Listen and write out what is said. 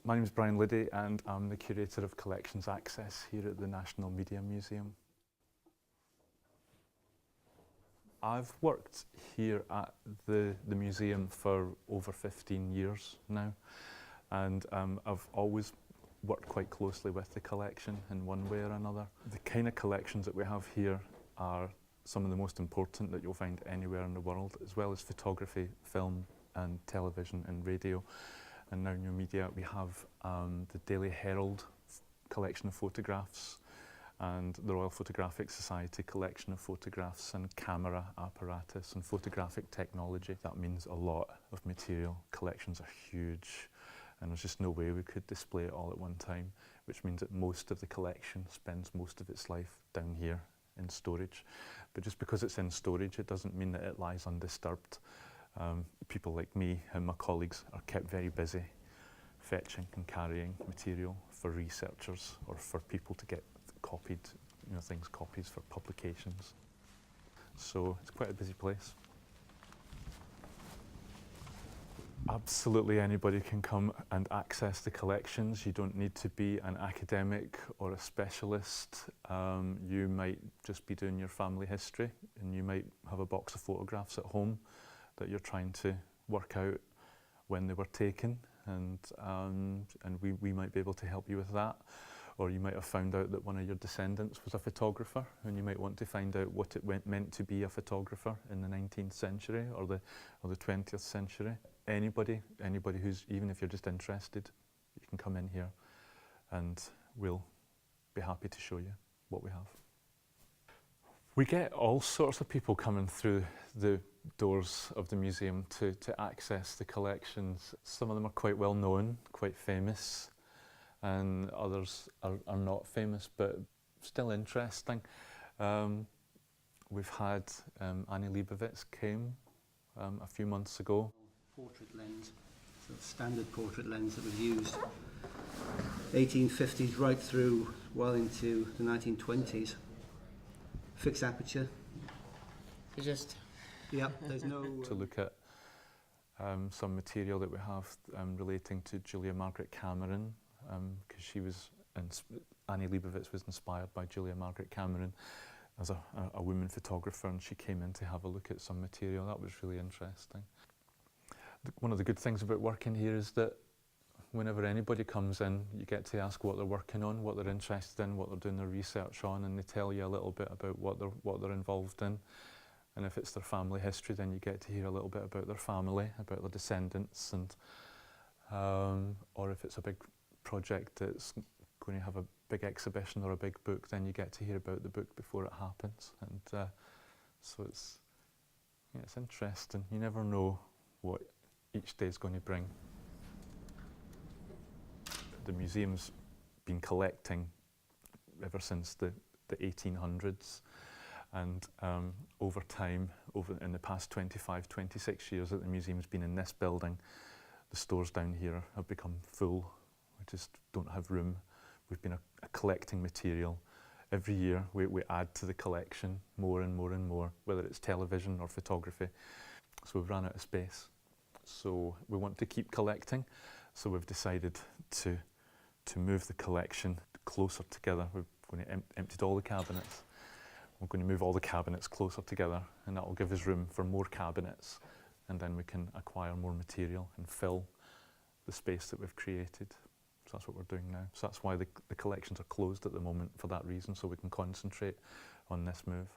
My name is Brian Liddy and I'm the Curator of Collections Access here at the National Media Museum. I've worked here at the museum for over 15 years now, and I've always worked quite closely with the collection in one way or another. The kind of collections that we have here are some of the most important that you'll find anywhere in the world, as well as photography, film and television and radio. And now new media, we have the Daily Herald collection of photographs and the Royal Photographic Society collection of photographs and camera apparatus and photographic technology. That means a lot of material. Collections are huge and there's just no way we could display it all at one time, which means that most of the collection spends most of its life down here in storage. But just because it's in storage, it doesn't mean that it lies undisturbed. People like me and my colleagues are kept very busy fetching and carrying material for researchers or for people to get copied, copies for publications. So it's quite a busy place. Absolutely anybody can come and access the collections. You don't need to be an academic or a specialist. You might just be doing your family history and you might have a box of photographs at home that you're trying to work out when they were taken, and we might be able to help you with that. Or you might have found out that one of your descendants was a photographer and you might want to find out what it meant to be a photographer in the 19th century or the 20th century. Anybody who's, even if you're just interested, you can come in here and we'll be happy to show you what we have. We get all sorts of people coming through the doors of the museum to access the collections. Some of them are quite well known, quite famous, and others are not famous but still interesting. We've had Annie Leibovitz came a few months ago. Portrait lens, so standard portrait lens that was used 1850s right through well into the 1920s. Fixed aperture. There's no... To look at some material that we have relating to Julia Margaret Cameron, because Annie Leibovitz was inspired by Julia Margaret Cameron as a woman photographer, and she came in to have a look at some material. That was really interesting. One of the good things about working here is that whenever anybody comes in, you get to ask what they're working on, what they're interested in, what they're doing their research on, and they tell you a little bit about what they're involved in. And if it's their family history, then you get to hear a little bit about their family, about their descendants, and or if it's a big project that's going to have a big exhibition or a big book, then you get to hear about the book before it happens. And so it's interesting. You never know what each day is going to bring. The museum's been collecting ever since the 1800s, and over time, in the past 25, 26 years that the museum's been in this building, the stores down here have become full. We just don't have room. We've been collecting material. Every year we add to the collection more and more and more, whether it's television or photography. So we've run out of space. So we want to keep collecting, so we've decided to move the collection closer together. We're going to empty all the cabinets. We're going to move all the cabinets closer together, and that will give us room for more cabinets, and then we can acquire more material and fill the space that we've created. So that's what we're doing now. So that's why the collections are closed at the moment, for that reason, so we can concentrate on this move.